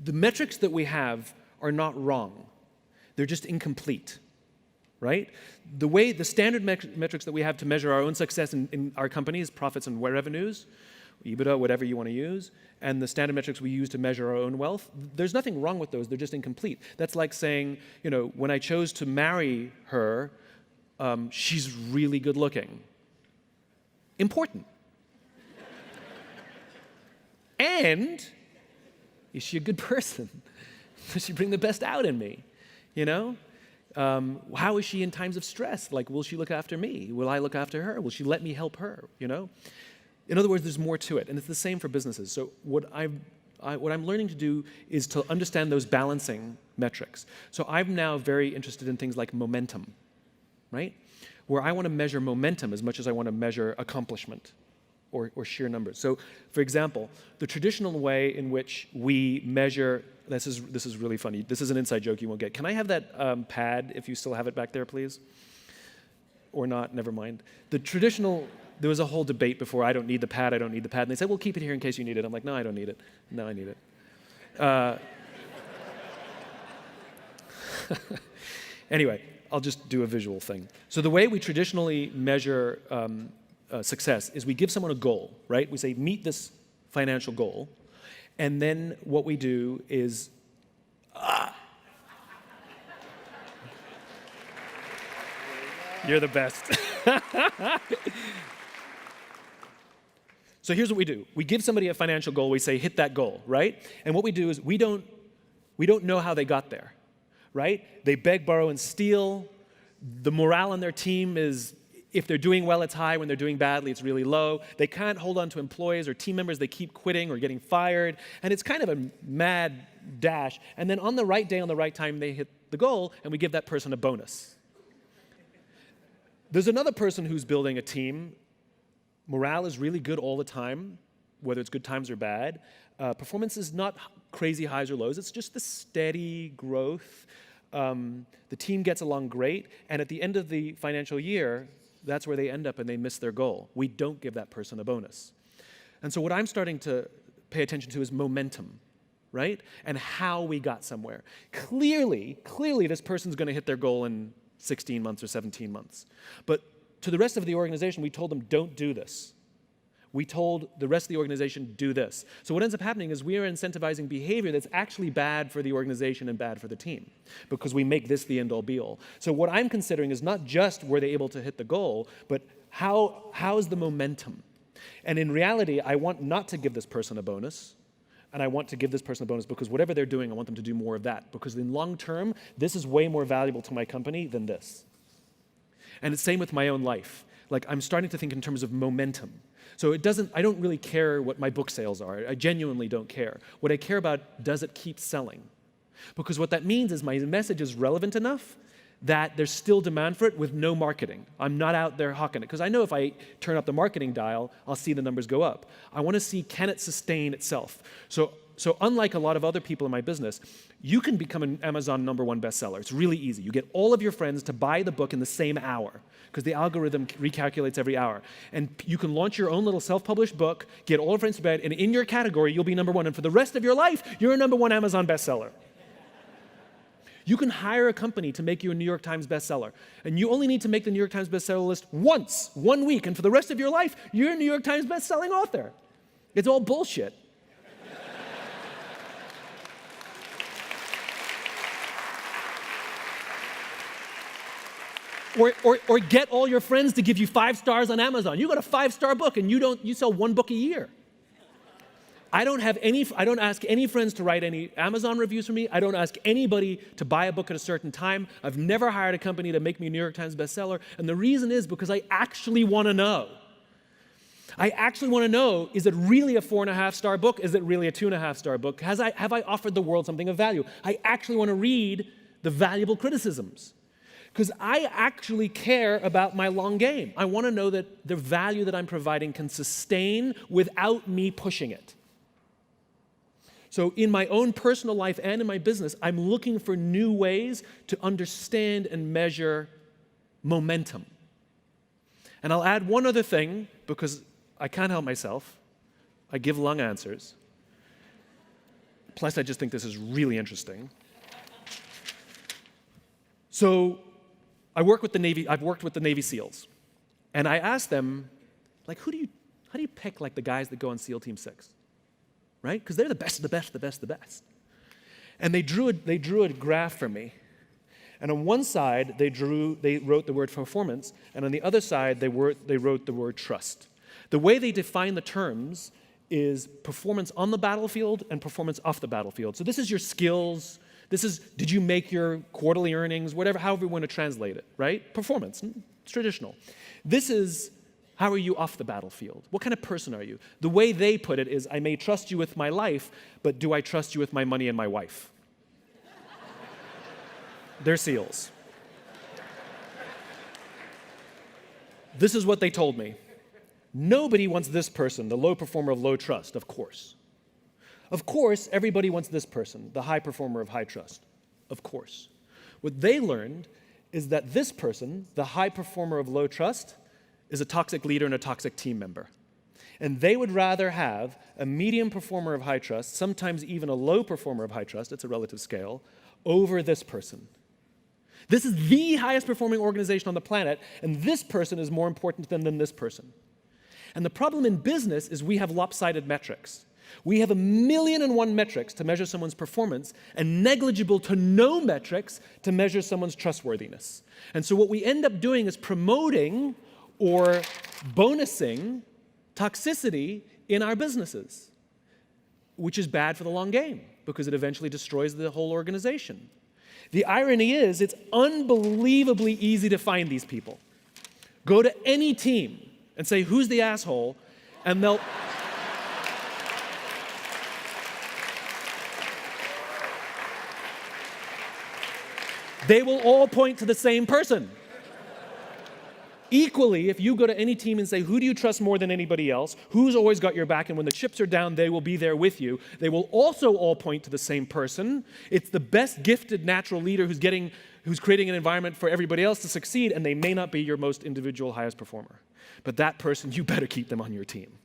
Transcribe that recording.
the metrics that we have are not wrong. They're just incomplete, right? The standard metrics that we have to measure our own success in our companies, profits and revenues, EBITDA, whatever you want to use, and the standard metrics we use to measure our own wealth, there's nothing wrong with those. They're just incomplete. That's like saying, when I chose to marry her, she's really good looking. Important. And is she a good person? Does she bring the best out in me? How is she in times of stress? Like, will she look after me? Will I look after her? Will she let me help her? In other words, there's more to it, and it's the same for businesses. So what I'm learning to do is to understand those balancing metrics. So I'm now very interested in things like momentum, right? Where I want to measure momentum as much as I want to measure accomplishment or sheer numbers. So, for example, the traditional way in which we measure, this is really funny. This is an inside joke you won't get. Can I have that pad, if you still have it back there, please? Or not, never mind. There was a whole debate before, I don't need the pad, and they said, well, keep it here in case you need it. I'm like, no, I don't need it. No, I need it. Anyway, I'll just do a visual thing. So the way we traditionally measure success is we give someone a goal, right? We say, meet this financial goal. And then what we do is, you're the best. So here's what we do. We give somebody a financial goal. We say, hit that goal, right? And what we do is we don't know how they got there, right? They beg, borrow, and steal. The morale on their team is, if they're doing well, it's high. When they're doing badly, it's really low. They can't hold on to employees or team members. They keep quitting or getting fired. And it's kind of a mad dash. And then on the right day, on the right time, they hit the goal, and we give that person a bonus. There's another person who's building a team. Morale is really good all the time, whether it's good times or bad. Performance is not crazy highs or lows. It's just the steady growth. The team gets along great. And at the end of the financial year, that's where they end up and they miss their goal. We don't give that person a bonus. And so what I'm starting to pay attention to is momentum, right? And how we got somewhere. Clearly, this person's going to hit their goal in 16 months or 17 months. But to the rest of the organization, we told them, don't do this. We told the rest of the organization, do this. So what ends up happening is we are incentivizing behavior that's actually bad for the organization and bad for the team, because we make this the end-all, be-all. So what I'm considering is not just were they able to hit the goal, but how's the momentum? And in reality, I want not to give this person a bonus, and I want to give this person a bonus because whatever they're doing, I want them to do more of that. Because in long term, this is way more valuable to my company than this. And it's same with my own life. Like, I'm starting to think in terms of momentum. So I don't really care what my book sales are. I genuinely don't care. What I care about, does it keep selling? Because what that means is my message is relevant enough that there's still demand for it with no marketing. I'm not out there hawking it. Because I know if I turn up the marketing dial, I'll see the numbers go up. I want to see, can it sustain itself? So unlike a lot of other people in my business, you can become an Amazon #1 bestseller. It's really easy. You get all of your friends to buy the book in the same hour, because the algorithm recalculates every hour. And you can launch your own little self-published book, get all your friends to buy it, and in your category, you'll be #1. And for the rest of your life, you're a #1 Amazon bestseller. You can hire a company to make you a New York Times bestseller. And you only need to make the New York Times bestseller list once, 1 week. And for the rest of your life, you're a New York Times bestselling author. It's all bullshit. Or get all your friends to give you 5 stars on Amazon. You got a 5-star book and you sell 1 book a year. I don't ask any friends to write any Amazon reviews for me. I don't ask anybody to buy a book at a certain time. I've never hired a company to make me a New York Times bestseller. And the reason is because I actually want to know. I actually want to know, is it really a 4.5-star book? Is it really a 2.5-star book? Have I offered the world something of value? I actually want to read the valuable criticisms. Because I actually care about my long game. I want to know that the value that I'm providing can sustain without me pushing it. So in my own personal life and in my business, I'm looking for new ways to understand and measure momentum. And I'll add one other thing, because I can't help myself. I give long answers. Plus, I just think this is really interesting. So I've worked with the Navy SEALs, and I asked them, like, how do you pick like the guys that go on SEAL Team 6, right? Because they're the best, the best, the best, the best. And they drew a graph for me, and on one side they wrote the word performance, and on the other side they wrote the word trust. The way they define the terms is performance on the battlefield and performance off the battlefield. So this is your skills. This is, did you make your quarterly earnings, whatever, however you want to translate it, right? Performance, it's traditional. This is, how are you off the battlefield? What kind of person are you? The way they put it is, I may trust you with my life, but do I trust you with my money and my wife? They're SEALs. This is what they told me. Nobody wants this person, the low performer of low trust, of course. Of course, everybody wants this person, the high performer of high trust, of course. What they learned is that this person, the high performer of low trust, is a toxic leader and a toxic team member. And they would rather have a medium performer of high trust, sometimes even a low performer of high trust, it's a relative scale, over this person. This is the highest performing organization on the planet, and this person is more important than this person. And the problem in business is we have lopsided metrics. We have 1,000,001 metrics to measure someone's performance and negligible to no metrics to measure someone's trustworthiness. And so what we end up doing is promoting or bonusing toxicity in our businesses, which is bad for the long game because it eventually destroys the whole organization. The irony is it's unbelievably easy to find these people. Go to any team and say, who's the asshole? And they will all point to the same person. Equally, if you go to any team and say, who do you trust more than anybody else? Who's always got your back? And when the chips are down, they will be there with you. They will also all point to the same person. It's the best gifted natural leader who's creating an environment for everybody else to succeed, and they may not be your most individual highest performer. But that person, you better keep them on your team.